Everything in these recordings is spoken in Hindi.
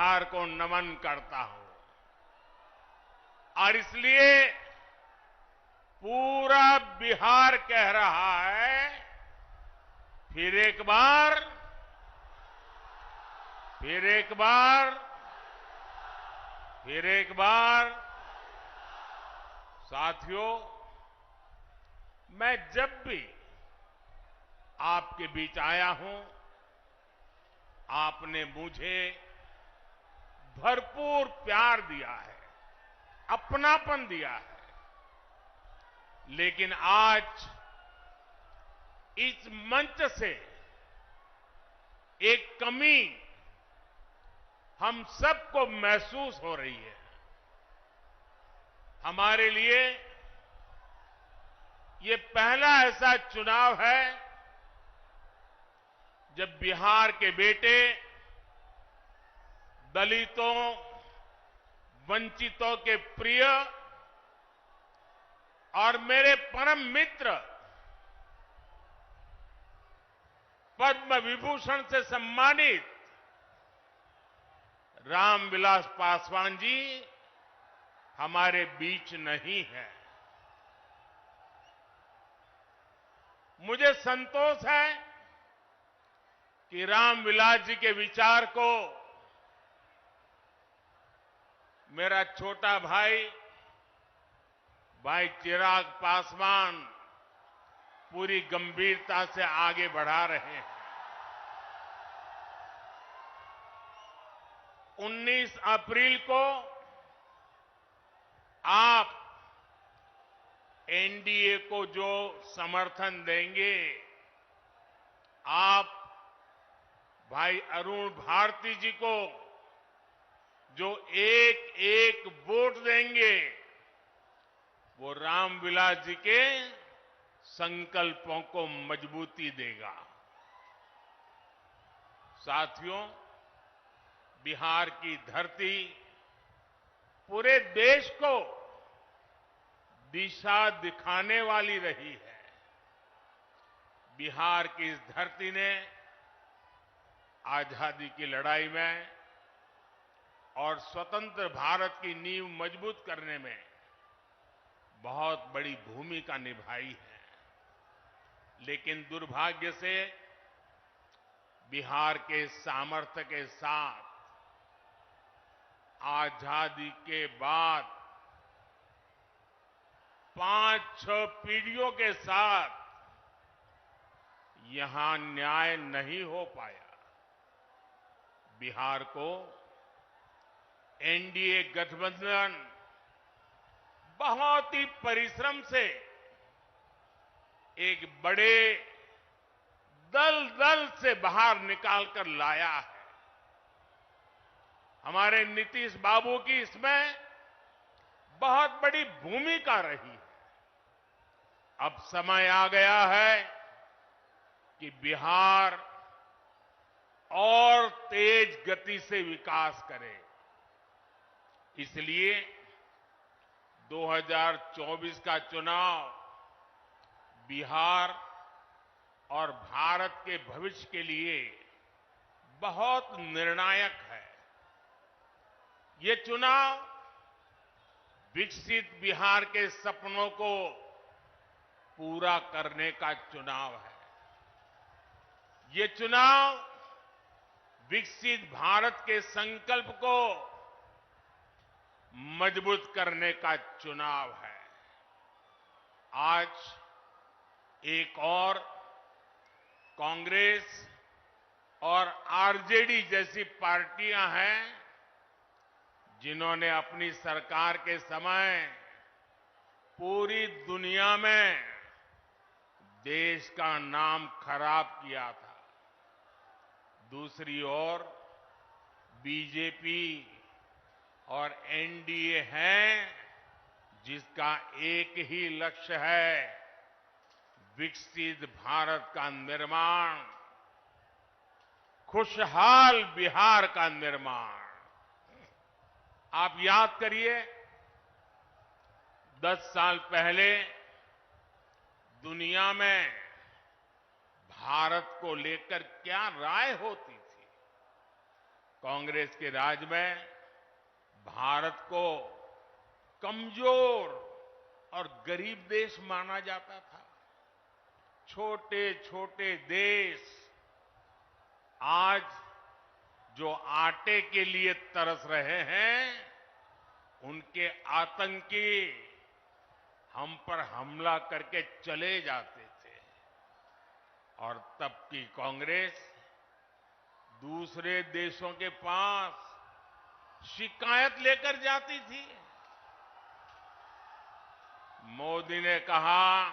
बिहार को नमन करता हूं और इसलिए पूरा बिहार कह रहा है, फिर एक बार, फिर एक बार, फिर एक बार। साथियों, मैं जब भी आपके बीच आया हूं, आपने मुझे भरपूर प्यार दिया है, अपनापन दिया है। लेकिन आज इस मंच से एक कमी हम सबको महसूस हो रही है। हमारे लिए ये पहला ऐसा चुनाव है जब बिहार के बेटे दलितों, वंचितों के प्रिय और मेरे परम मित्र पद्म विभूषण से सम्मानित रामविलास पासवान जी हमारे बीच नहीं है। मुझे संतोष है कि रामविलास जी के विचार को मेरा छोटा भाई चिराग पासवान पूरी गंभीरता से आगे बढ़ा रहे हैं। 19 अप्रैल को आप एनडीए को जो समर्थन देंगे, आप भाई अरुण भारती जी को जो एक एक वोट देंगे, वो रामविलास जी के संकल्पों को मजबूती देगा। साथियों, बिहार की धरती पूरे देश को दिशा दिखाने वाली रही है। बिहार की इस धरती ने आजादी की लड़ाई में और स्वतंत्र भारत की नींव मजबूत करने में बहुत बड़ी भूमिका निभाई है। लेकिन दुर्भाग्य से बिहार के सामर्थ्य के साथ आजादी के बाद 5-6 पीढ़ियों के साथ यहां न्याय नहीं हो पाया। बिहार को एनडीए गठबंधन बहुत ही परिश्रम से एक बड़े दल से बाहर निकालकर लाया है। हमारे नीतीश बाबू की इसमें बहुत बड़ी भूमिका रही है। अब समय आ गया है कि बिहार और तेज गति से विकास करे। इसलिए 2024 का चुनाव बिहार और भारत के भविष्य के लिए बहुत निर्णायक है। ये चुनाव विकसित बिहार के सपनों को पूरा करने का चुनाव है। ये चुनाव विकसित भारत के संकल्प को मजबूत करने का चुनाव है। आज एक और कांग्रेस और आरजेडी जैसी पार्टियां हैं जिन्होंने अपनी सरकार के समय पूरी दुनिया में देश का नाम खराब किया था। दूसरी ओर बीजेपी और एनडीए है जिसका एक ही लक्ष्य है, विकसित भारत का निर्माण, खुशहाल बिहार का निर्माण। आप याद करिए, 10 साल पहले दुनिया में भारत को लेकर क्या राय होती थी। कांग्रेस के राज में भारत को कमजोर और गरीब देश माना जाता था। छोटे छोटे देश आज जो आटे के लिए तरस रहे हैं, उनके आतंकी हम पर हमला करके चले जाते थे और तब की कांग्रेस दूसरे देशों के पास शिकायत लेकर जाती थी। मोदी ने कहा,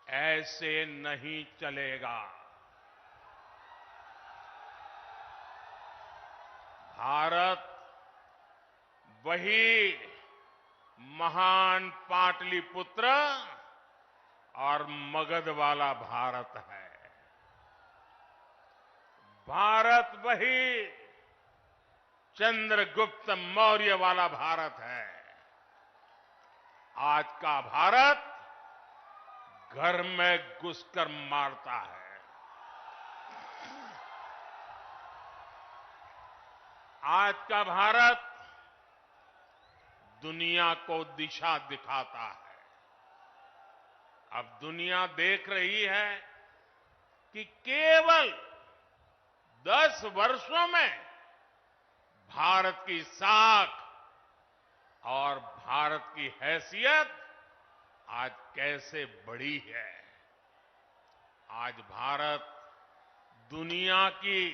ऐसे नहीं चलेगा। भारत वही महान पाटलिपुत्र और मगध वाला भारत है। भारत वही चंद्रगुप्त मौर्य वाला भारत है। आज का भारत घर में घुसकर मारता है। आज का भारत दुनिया को दिशा दिखाता है। अब दुनिया देख रही है कि केवल 10 वर्षों में भारत की साख और भारत की हैसियत आज कैसे बढ़ी है। आज भारत दुनिया की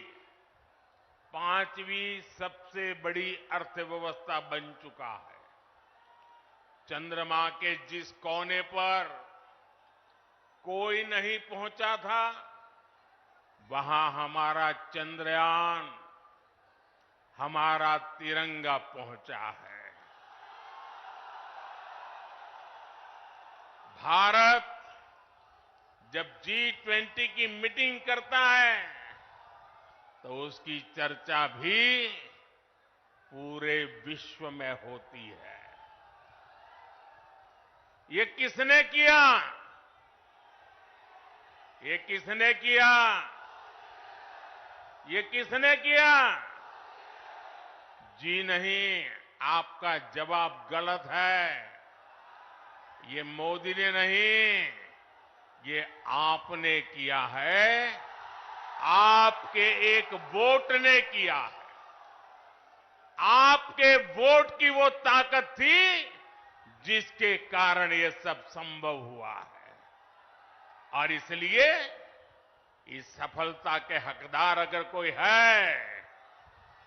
5वीं सबसे बड़ी अर्थव्यवस्था बन चुका है। चंद्रमा के जिस कोने पर कोई नहीं पहुंचा था, वहां हमारा चंद्रयान, हमारा तिरंगा पहुंचा है। भारत जब G20 की मीटिंग करता है तो उसकी चर्चा भी पूरे विश्व में होती है। ये किसने किया? ये किसने किया? ये किसने किया? जी नहीं, आपका जवाब गलत है। ये मोदी ने नहीं, ये आपने किया है। आपके एक वोट ने किया है। आपके वोट की वो ताकत थी जिसके कारण ये सब संभव हुआ है। और इसलिए इस सफलता के हकदार अगर कोई है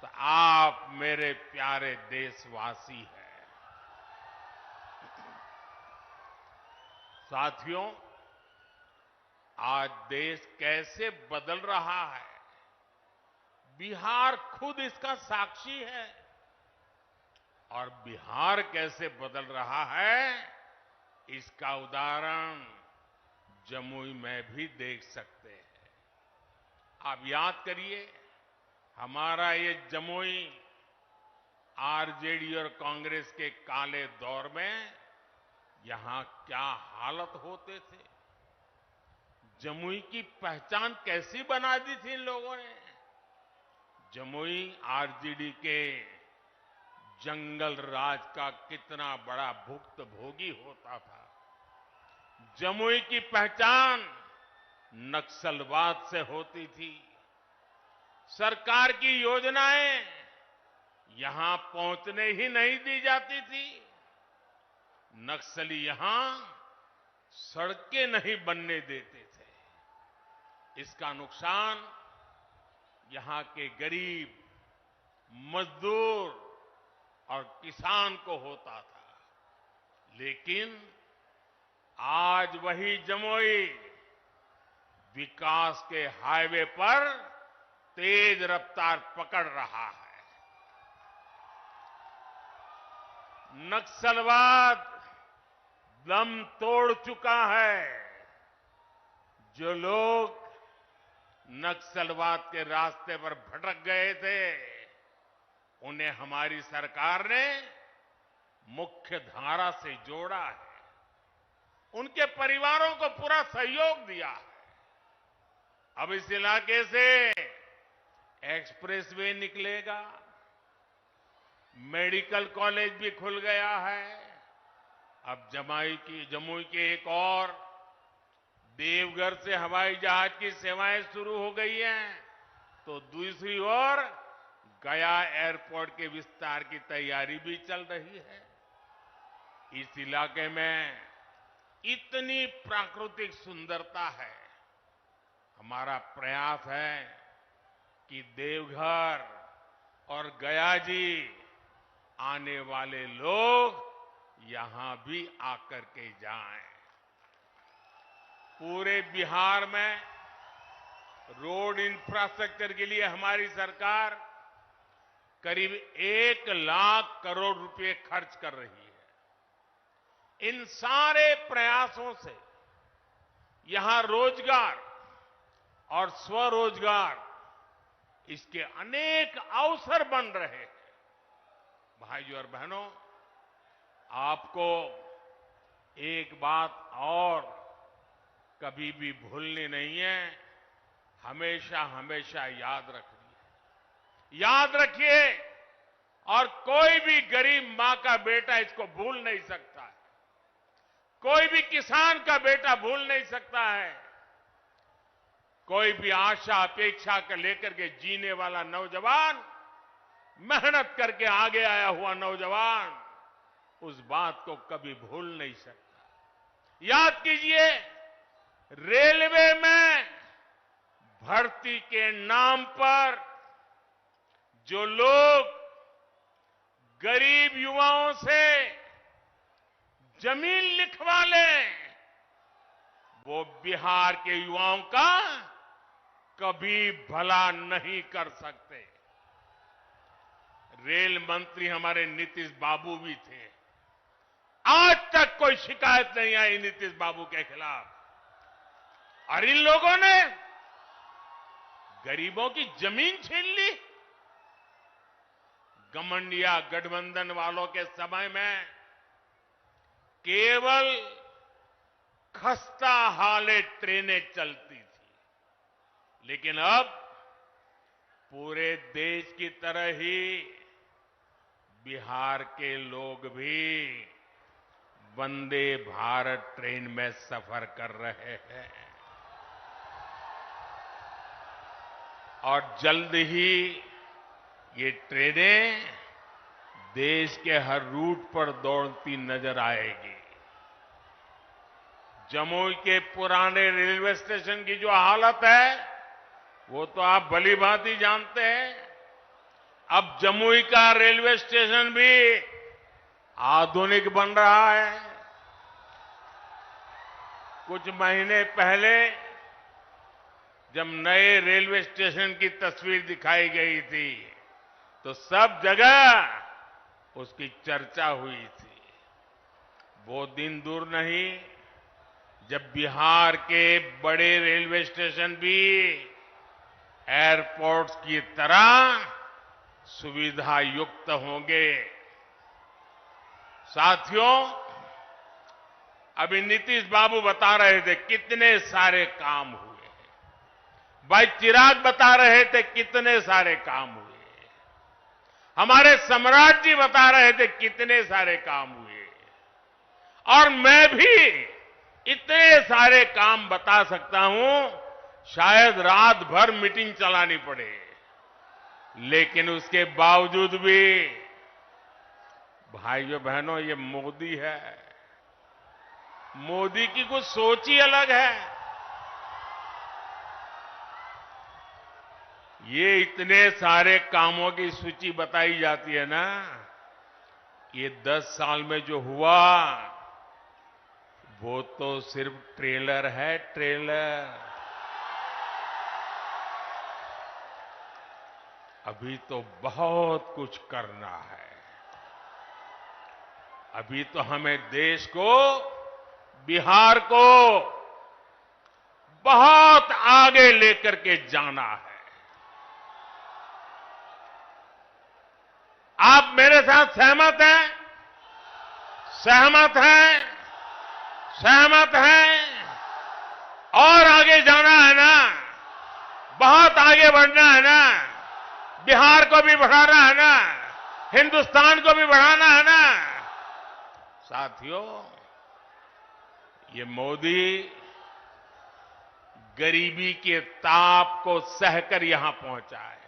तो आप मेरे प्यारे देशवासी हैं। साथियों, आज देश कैसे बदल रहा है, बिहार खुद इसका साक्षी है। और बिहार कैसे बदल रहा है, इसका उदाहरण जमुई में भी देख सकते हैं। आप याद करिए, हमारा ये जमुई आरजेडी और कांग्रेस के काले दौर में यहां क्या हालत होते थे। जमुई की पहचान कैसी बना दी थी इन लोगों ने। जमुई आरजेडी के जंगल राज का कितना बड़ा भुक्तभोगी होता था। जमुई की पहचान नक्सलवाद से होती थी। सरकार की योजनाएं यहां पहुंचने ही नहीं दी जाती थी। नक्सली यहां सड़कें नहीं बनने देते थे। इसका नुकसान यहां के गरीब, मजदूर और किसान को होता था। लेकिन आज वही जमुई विकास के हाईवे पर तेज रफ्तार पकड़ रहा है। नक्सलवाद दम तोड़ चुका है। जो लोग नक्सलवाद के रास्ते पर भटक गए थे, उन्हें हमारी सरकार ने मुख्य धारा से जोड़ा है। उनके परिवारों को पूरा सहयोग दिया है। अब इस इलाके से एक्सप्रेसवे निकलेगा, मेडिकल कॉलेज भी खुल गया है। अब जमुई के एक और देवघर से हवाई जहाज की सेवाएं शुरू हो गई हैं, तो दूसरी ओर गया एयरपोर्ट के विस्तार की तैयारी भी चल रही है। इस इलाके में इतनी प्राकृतिक सुंदरता है। हमारा प्रयास है कि देवघर और गया जी आने वाले लोग यहां भी आकर के जाएं। पूरे बिहार में रोड इंफ्रास्ट्रक्चर के लिए हमारी सरकार करीब 1 लाख करोड़ रुपए खर्च कर रही है। इन सारे प्रयासों से यहां रोजगार और स्वरोजगार इसके अनेक अवसर बन रहे हैं। भाइयों और बहनों, आपको एक बात और कभी भी भूलनी नहीं है, हमेशा हमेशा याद रखनी है। याद रखिए, और कोई भी गरीब मां का बेटा इसको भूल नहीं सकता है। कोई भी किसान का बेटा भूल नहीं सकता है। कोई भी आशा अपेक्षा कर लेकर के जीने वाला नौजवान, मेहनत करके आगे आया हुआ नौजवान उस बात को कभी भूल नहीं सकता। याद कीजिए, रेलवे में भर्ती के नाम पर जो लोग गरीब युवाओं से जमीन लिखवा लें, वो बिहार के युवाओं का कभी भला नहीं कर सकते। रेल मंत्री हमारे नीतीश बाबू भी थे। आज तक कोई शिकायत नहीं आई नीतीश बाबू के खिलाफ। और इन लोगों ने गरीबों की जमीन छीन ली। गठबंधन गठबंधन वालों के समय में केवल खस्ता हाले ट्रेनें चलती थी, लेकिन अब पूरे देश की तरह ही बिहार के लोग भी वंदे भारत ट्रेन में सफर कर रहे हैं। और जल्द ही ये ट्रेनें देश के हर रूट पर दौड़ती नजर आएगी। जमुई के पुराने रेलवे स्टेशन की जो हालत है, वो तो आप भली भांति जानते हैं। अब जमुई का रेलवे स्टेशन भी आधुनिक बन रहा है। कुछ महीने पहले जब नए रेलवे स्टेशन की तस्वीर दिखाई गई थी, तो सब जगह उसकी चर्चा हुई थी। वो दिन दूर नहीं जब बिहार के बड़े रेलवे स्टेशन भी एयरपोर्ट्स की तरह सुविधा युक्त होंगे। साथियों, अभी नीतीश बाबू बता रहे थे कितने सारे काम हुए हैं। भाई चिराग बता रहे थे कितने सारे काम हुए। हमारे सम्राट जी बता रहे थे कितने सारे काम हुए। और मैं भी इतने सारे काम बता सकता हूं, शायद रात भर मीटिंग चलानी पड़े, लेकिन उसके बावजूद भी भाइयों बहनों, ये मोदी है। मोदी की कुछ सोच ही अलग है। ये इतने सारे कामों की सूची बताई जाती है ना, ये 10 साल में जो हुआ वो तो सिर्फ ट्रेलर है, ट्रेलर। अभी तो बहुत कुछ करना है। अभी तो हमें देश को, बिहार को बहुत आगे लेकर के जाना है। आप मेरे साथ सहमत हैं? सहमत हैं? सहमत हैं? और आगे जाना है ना? बहुत आगे बढ़ना है ना? बिहार को भी बढ़ाना है ना, हिंदुस्तान को भी बढ़ाना है ना। साथियों, ये मोदी गरीबी के ताप को सहकर यहां पहुंचा है।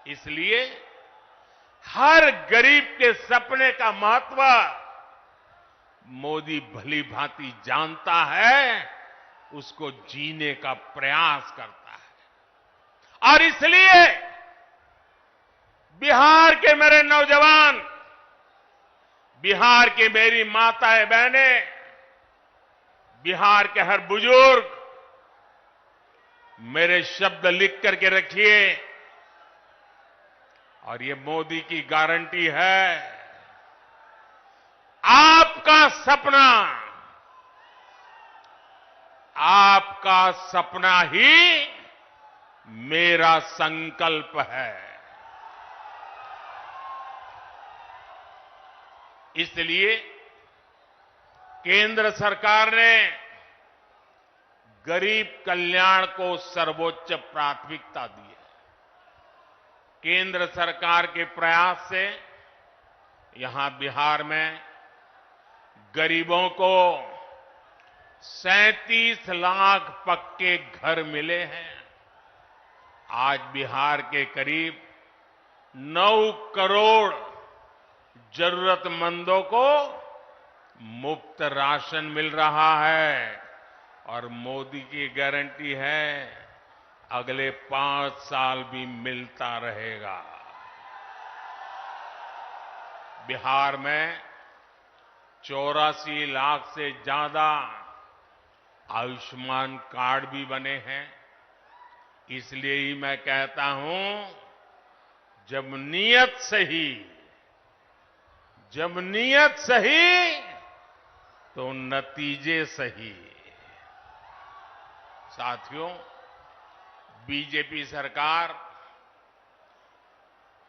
इसलिए हर गरीब के सपने का महत्व मोदी भली भांति जानता है, उसको जीने का प्रयास करता है। और इसलिए बिहार के मेरे नौजवान, बिहार की मेरी माताएं बहनें, बिहार के हर बुजुर्ग, मेरे शब्द लिख करके रखिए। और ये मोदी की गारंटी है, आपका सपना ही मेरा संकल्प है। इसलिए केंद्र सरकार ने गरीब कल्याण को सर्वोच्च प्राथमिकता दी है। केंद्र सरकार के प्रयास से यहां बिहार में गरीबों को 37 लाख पक्के घर मिले हैं। आज बिहार के करीब 9 करोड़ जरूरतमंदों को मुफ्त राशन मिल रहा है। और मोदी की गारंटी है, अगले 5 साल भी मिलता रहेगा। बिहार में 84 लाख से ज्यादा आयुष्मान कार्ड भी बने हैं। इसलिए ही मैं कहता हूं, जब नीयत सही तो नतीजे सही। साथियों, बीजेपी सरकार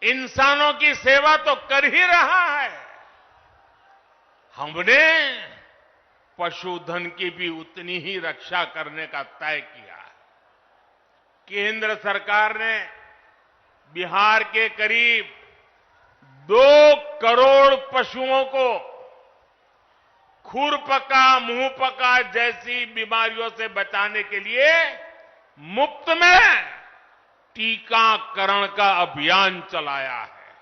इंसानों की सेवा तो कर ही रहा है। हमने पशुधन की भी उतनी ही रक्षा करने का तय किया है। केंद्र सरकार ने बिहार के करीब 2 करोड़ पशुओं को खुरपका, मुंहपका जैसी बीमारियों से बचाने के लिए मुफ्त में टीकाकरण का अभियान चलाया है।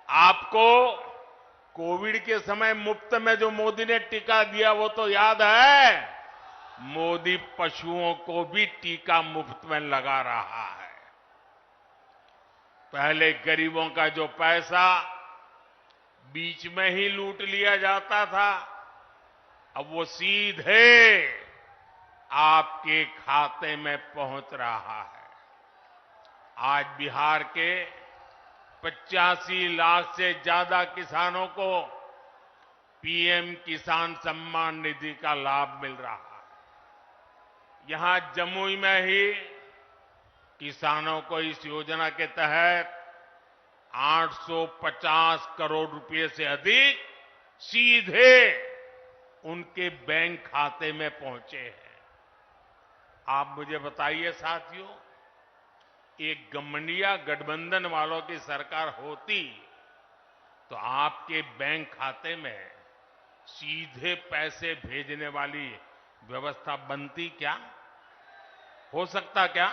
आपको कोविड के समय मुफ्त में जो मोदी ने टीका दिया वो तो याद है। मोदी पशुओं को भी टीका मुफ्त में लगा रहा है। पहले गरीबों का जो पैसा बीच में ही लूट लिया जाता था, अब वो सीधे आपके खाते में पहुंच रहा है। आज बिहार के 85 लाख से ज्यादा किसानों को पीएम किसान सम्मान निधि का लाभ मिल रहा है। यहां जमुई में ही किसानों को इस योजना के तहत 850 करोड़ रुपए से अधिक सीधे उनके बैंक खाते में पहुंचे हैं। आप मुझे बताइए साथियों, एक गठबंधन गठबंधन वालों की सरकार होती तो आपके बैंक खाते में सीधे पैसे भेजने वाली व्यवस्था बनती क्या? हो सकता क्या?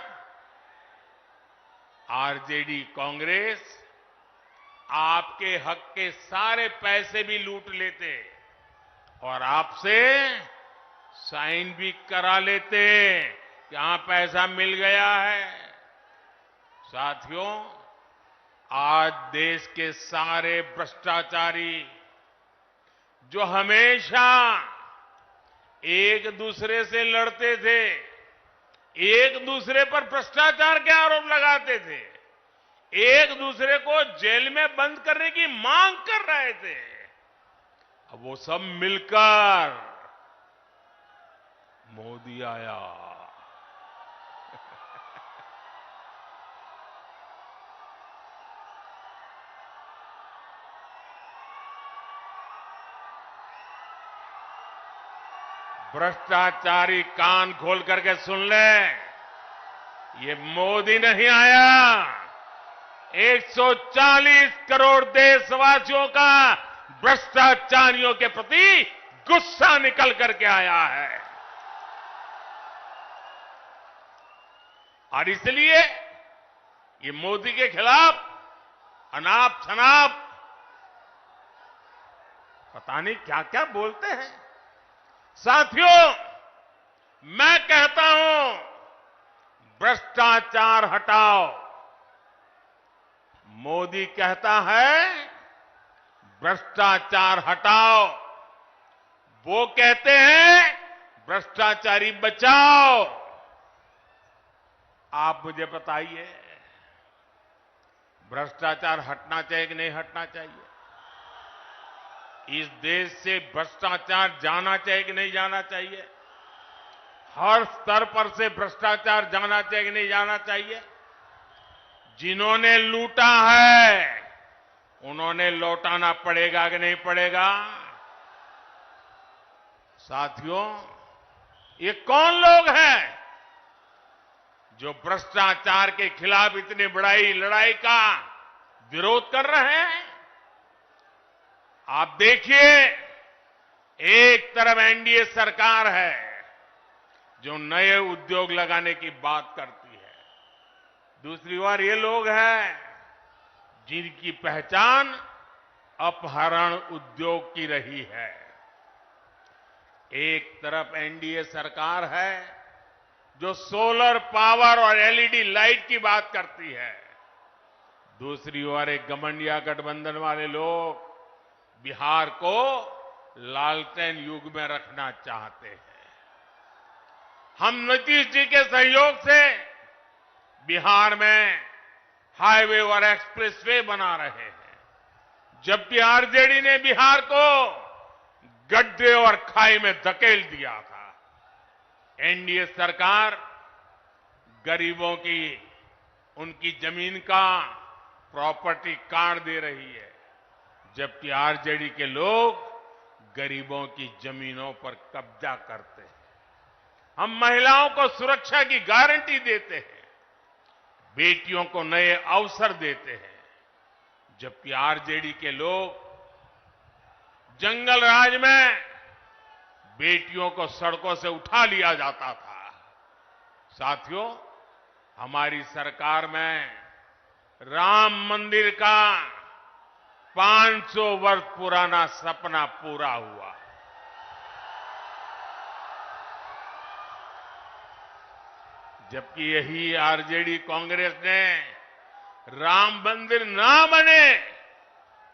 आरजेडी कांग्रेस आपके हक के सारे पैसे भी लूट लेते और आपसे साइन भी करा लेते कि हां पैसा मिल गया है। साथियों, आज देश के सारे भ्रष्टाचारी जो हमेशा एक दूसरे से लड़ते थे, एक दूसरे पर भ्रष्टाचार के आरोप लगाते थे, एक दूसरे को जेल में बंद करने की मांग कर रहे थे, अब वो सब मिलकर मोदी आया। भ्रष्टाचारी कान खोल करके सुन ले, ये मोदी नहीं आया, 140 करोड़ देशवासियों का भ्रष्टाचारियों के प्रति गुस्सा निकल करके आया है। और इसलिए ये मोदी के खिलाफ अनाप शनाप पता नहीं क्या क्या बोलते हैं। साथियों, मैं कहता हूं भ्रष्टाचार हटाओ। मोदी कहता है भ्रष्टाचार हटाओ, वो कहते हैं भ्रष्टाचारी बचाओ। आप मुझे बताइए, भ्रष्टाचार हटना चाहिए कि नहीं हटना चाहिए? इस देश से भ्रष्टाचार जाना चाहिए कि नहीं जाना चाहिए? हर स्तर पर से भ्रष्टाचार जाना चाहिए कि नहीं जाना चाहिए? जिन्होंने लूटा है उन्होंने लौटाना पड़ेगा कि नहीं पड़ेगा? साथियों, ये कौन लोग हैं जो भ्रष्टाचार के खिलाफ इतनी बड़ी लड़ाई का विरोध कर रहे हैं? आप देखिए, एक तरफ एनडीए सरकार है जो नए उद्योग लगाने की बात करती है, दूसरी ओर ये लोग हैं जिनकी पहचान अपहरण उद्योग की रही है। एक तरफ एनडीए सरकार है जो सोलर पावर और एलईडी लाइट की बात करती है, दूसरी ओर एक गठबंधन गठबंधन वाले लोग बिहार को लालटेन युग में रखना चाहते हैं। हम नीतीश जी के सहयोग से बिहार में हाईवे और एक्सप्रेसवे बना रहे हैं, जबकि आरजेडी ने बिहार को गड्ढे और खाई में धकेल दिया था। एनडीए सरकार गरीबों की उनकी जमीन का प्रॉपर्टी कार्ड दे रही है, जबकि आरजेडी के लोग गरीबों की जमीनों पर कब्जा करते हैं। हम महिलाओं को सुरक्षा की गारंटी देते हैं, बेटियों को नए अवसर देते हैं, जबकि आरजेडी के लोग जंगल राज में बेटियों को सड़कों से उठा लिया जाता था। साथियों, हमारी सरकार में राम मंदिर का 500 वर्ष पुराना सपना पूरा हुआ। जबकि यही आरजेडी कांग्रेस ने राम मंदिर ना बने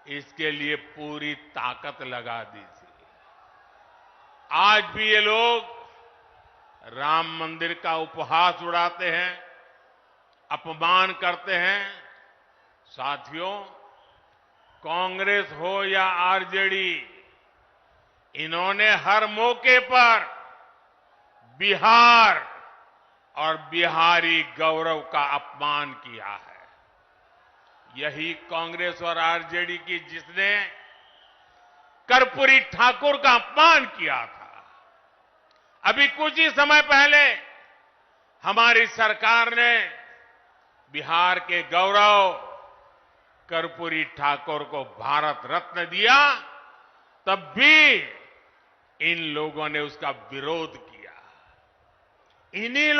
इसके लिए पूरी ताकत लगा दी थी। आज भी ये लोग राम मंदिर का उपहास उड़ाते हैं, अपमान करते हैं। साथियों, कांग्रेस हो या आरजेडी, इन्होंने हर मौके पर बिहार और बिहारी गौरव का अपमान किया है। यही कांग्रेस और आरजेडी की जिसने कर्पूरी ठाकुर का अपमान किया था। अभी कुछ ही समय पहले हमारी सरकार ने बिहार के गौरव कर्पूरी ठाकुर को भारत रत्न दिया, तब भी इन लोगों ने उसका विरोध किया। इन्हीं